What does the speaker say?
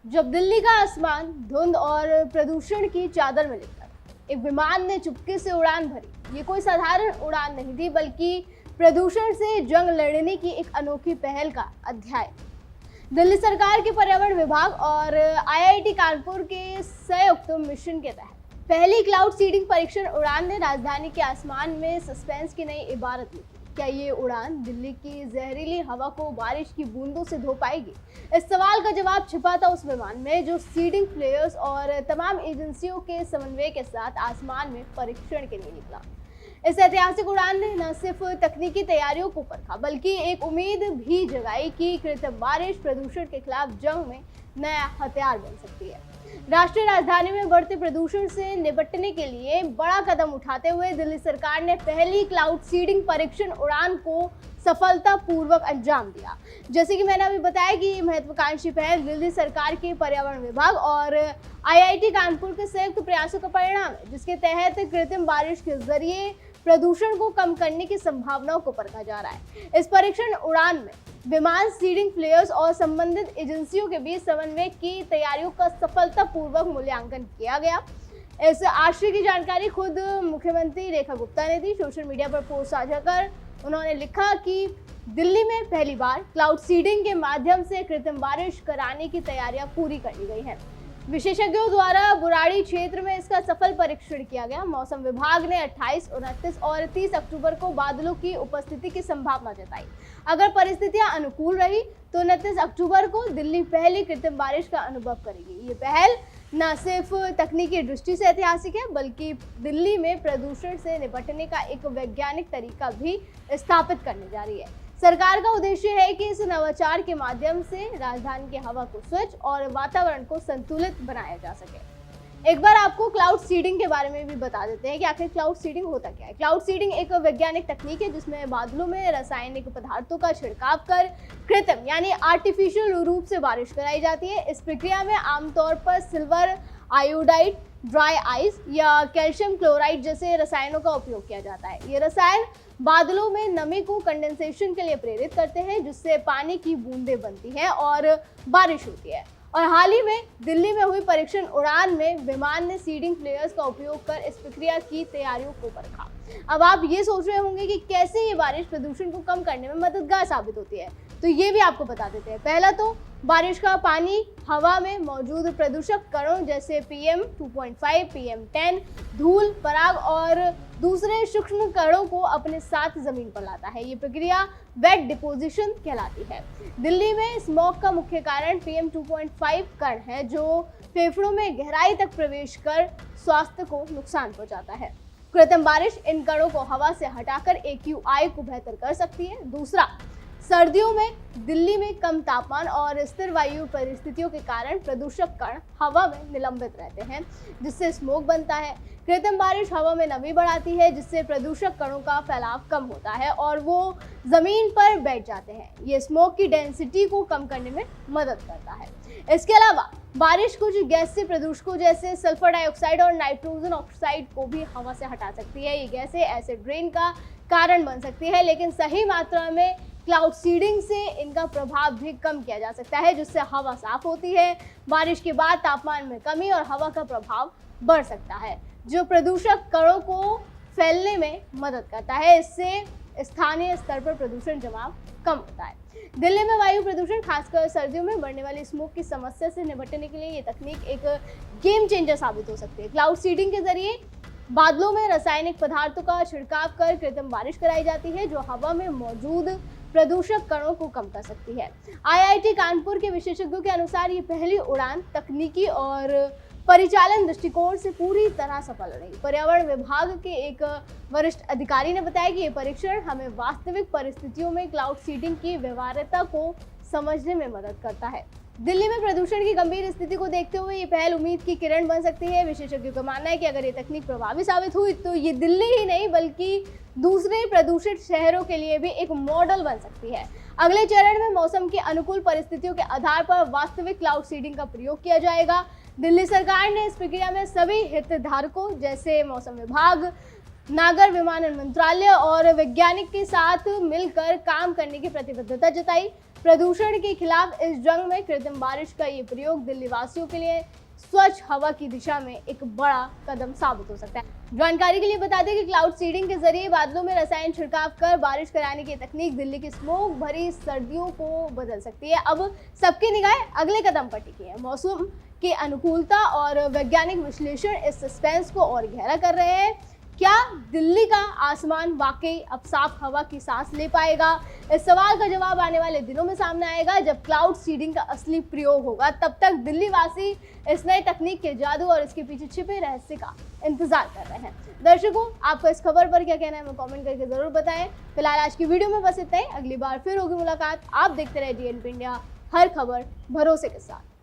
जब दिल्ली का आसमान धुंध और प्रदूषण की चादर में लिपटा, एक विमान ने चुपके से उड़ान भरी। ये कोई साधारण उड़ान नहीं थी, बल्कि प्रदूषण से जंग लड़ने की एक अनोखी पहल का अध्याय। दिल्ली सरकार के पर्यावरण विभाग और आईआईटी कानपुर के संयुक्त मिशन के तहत पहली क्लाउड सीडिंग परीक्षण उड़ान ने राजधानी के आसमान में सस्पेंस की नई इबारत लिखी। क्या ये उड़ान दिल्ली की जहरीली हवा को बारिश की बूंदों से धो पाएगी? इस सवाल का जवाब छिपा था उस विमान में, जो सीडिंग प्लेयर्स और तमाम एजेंसियों के समन्वय के साथ आसमान में परीक्षण के लिए निकला। इस ऐतिहासिक उड़ान ने न सिर्फ तकनीकी तैयारियों को परखा, बल्कि एक उम्मीद भी जगाई कि कृत्रिम बारिश प्रदूषण के खिलाफ जंग में नया हथियार बन सकती है। राष्ट्रीय राजधानी में बढ़ते प्रदूषण से निपटने के लिए बड़ा कदम उठाते हुए दिल्ली सरकार ने पहली क्लाउड सीडिंग परीक्षण उड़ान को सफलतापूर्वक अंजाम दिया। जैसे कि मैंने अभी बताया कि ये महत्वाकांक्षी पहल दिल्ली सरकार के पर्यावरण विभाग और आईआईटी कानपुर के संयुक्त प्रयासों का परिणाम है, जिसके तहत कृत्रिम बारिश के जरिए प्रदूषण को कम करने की संभावनाओं को परखा जा रहा है। इस परीक्षण उड़ान में विमान सीडिंग प्लेयर्स और संबंधित एजेंसियों के बीच समन्वय की तैयारियों का सफलतापूर्वक मूल्यांकन किया गया। इस आश्चर्य की जानकारी खुद मुख्यमंत्री रेखा गुप्ता ने दी। सोशल मीडिया पर पोस्ट साझा कर उन्होंने लिखा कि दिल्ली में पहली बार क्लाउड सीडिंग के माध्यम से कृत्रिम बारिश कराने की तैयारियां पूरी कर ली गई हैं। विशेषज्ञों द्वारा बुराड़ी क्षेत्र में इसका सफल परीक्षण किया गया। मौसम विभाग ने 28, 29 और 30 अक्टूबर को बादलों की उपस्थिति की संभावना जताई। अगर परिस्थितियां अनुकूल रही तो 29 अक्टूबर को दिल्ली पहली कृत्रिम बारिश का अनुभव करेगी। ये पहल न सिर्फ तकनीकी दृष्टि से ऐतिहासिक है, बल्कि दिल्ली में प्रदूषण से निपटने का एक वैज्ञानिक तरीका भी स्थापित करने जा रही है। सरकार का उद्देश्य है कि इस नवाचार के माध्यम से राजधानी की हवा को स्वच्छ और वातावरण को संतुलित बनाया जा सके। एक बार आपको क्लाउड सीडिंग के बारे में भी बता देते हैं कि आखिर क्लाउड सीडिंग होता क्या है। क्लाउड सीडिंग एक वैज्ञानिक तकनीक है जिसमें बादलों में रासायनिक पदार्थों का छिड़काव कर कृत्रिम यानी आर्टिफिशियल रूप से बारिश कराई जाती है। इस प्रक्रिया में आमतौर पर सिल्वर आयोडाइड, ड्राई आइस या कैल्शियम क्लोराइड जैसे रसायनों का उपयोग किया जाता है। ये रसायन बादलों में नमी को कंडेंसेशन के लिए प्रेरित करते हैं, जिससे पानी की बूंदें बनती हैं और बारिश होती है। और हाल ही में दिल्ली में हुई परीक्षण उड़ान में विमान ने सीडिंग प्लेयर्स का उपयोग कर इस प्रक्रिया की तैयारियों को परखा। अब आप ये सोच रहे होंगे कि कैसे ये बारिश प्रदूषण को कम करने में मददगार साबित होती है, तो ये भी आपको बता देते हैं। पहला तो बारिश का पानी हवा में मौजूद प्रदूषक कणों जैसे PM 2.5, PM 10, धूल, पराग और दूसरे सूक्ष्म कणों को अपने साथ जमीन पर लाता है। ये प्रक्रिया वेट डिपोजिशन कहलाती है। दिल्ली में स्मॉग का मुख्य कारण PM 2.5 कण है, जो फेफड़ों में गहराई तक प्रवेश कर स्वास्थ्य को नुकसान पहुंचाता है। कृत्रिम बारिश इन कणों को हवा से हटाकर AQI को बेहतर कर सकती है। दूसरा, सर्दियों में दिल्ली में कम तापमान और स्थिर वायु परिस्थितियों के कारण प्रदूषक कण हवा में निलंबित रहते हैं, जिससे स्मोक बनता है। कृत्रिम बारिश हवा में नमी बढ़ाती है, जिससे प्रदूषक कणों का फैलाव कम होता है और वो जमीन पर बैठ जाते हैं। ये स्मोक की डेंसिटी को कम करने में मदद करता है। इसके अलावा बारिश कुछ गैसीय प्रदूषकों जैसे सल्फर डाइऑक्साइड और नाइट्रोजन ऑक्साइड को भी हवा से हटा सकती है। ये गैसें एसिड रेन का कारण बन सकती है, लेकिन सही मात्रा में क्लाउड सीडिंग से इनका प्रभाव भी कम किया जा सकता है, जिससे हवा साफ होती है। बारिश के बाद तापमान में कमी और हवा का प्रभाव बढ़ सकता है, जो प्रदूषक कणों को फैलने में मदद करता है। इससे स्थानीय स्तर पर प्रदूषण जमाव कम होता है। दिल्ली में वायु प्रदूषण, खासकर सर्दियों में बढ़ने वाली स्मोक की समस्या से निपटने के लिए ये तकनीक एक गेम चेंजर साबित हो सकती है। क्लाउड सीडिंग के जरिए बादलों में रासायनिक पदार्थों का छिड़काव कर कृत्रिम बारिश कराई जाती है, जो हवा में मौजूद प्रदूषक कणों को कम कर सकती है। आईआईटी कानपुर के विशेषज्ञों के अनुसार ये पहली उड़ान तकनीकी और परिचालन दृष्टिकोण से पूरी तरह सफल रही। पर्यावरण विभाग के एक वरिष्ठ अधिकारी ने बताया कि ये परीक्षण हमें वास्तविक परिस्थितियों में क्लाउड सीडिंग की व्यवहार्यता को समझने में मदद करता है। दिल्ली में प्रदूषण की गंभीर स्थिति को देखते हुए ये पहल उम्मीद की किरण बन सकती है। विशेषज्ञों का मानना है कि अगर ये तकनीक प्रभावी साबित हुई तो ये दिल्ली ही नहीं बल्कि दूसरे प्रदूषित शहरों के लिए भी एक मॉडल बन सकती है। अगले चरण में मौसम की अनुकूल परिस्थितियों के आधार पर वास्तविक क्लाउड सीडिंग का प्रयोग किया जाएगा। दिल्ली सरकार ने इस प्रक्रिया में सभी हितधारकों जैसे मौसम विभाग, नागर विमानन मंत्रालय और वैज्ञानिक के साथ मिलकर काम करने की प्रतिबद्धता जताई। प्रदूषण के खिलाफ इस जंग में कृत्रिम बारिश का ये प्रयोग दिल्ली वासियों के लिए स्वच्छ हवा की दिशा में एक बड़ा कदम साबित हो सकता है। जानकारी के लिए बता दें कि क्लाउड सीडिंग के जरिए बादलों में रसायन छिड़काव कर बारिश कराने की तकनीक दिल्ली की स्मोक भरी सर्दियों को बदल सकती है। अब सबकी निगाहें अगले कदम पर टिकी है। मौसम की अनुकूलता और वैज्ञानिक विश्लेषण इस सस्पेंस को और गहरा कर रहे हैं। क्या दिल्ली का आसमान वाकई अब साफ हवा की सांस ले पाएगा? इस सवाल का जवाब आने वाले दिनों में सामने आएगा, जब क्लाउड सीडिंग का असली प्रयोग होगा। तब तक दिल्ली वासी इस नए तकनीक के जादू और इसके पीछे छिपे रहस्य का इंतजार कर रहे हैं। दर्शकों, आपको इस खबर पर क्या कहना है, हमें कमेंट करके जरूर बताएं। फिलहाल आज की वीडियो में बस इतना ही। अगली बार फिर होगी मुलाकात। आप देखते रहे DNP इंडिया, हर खबर भरोसे के साथ।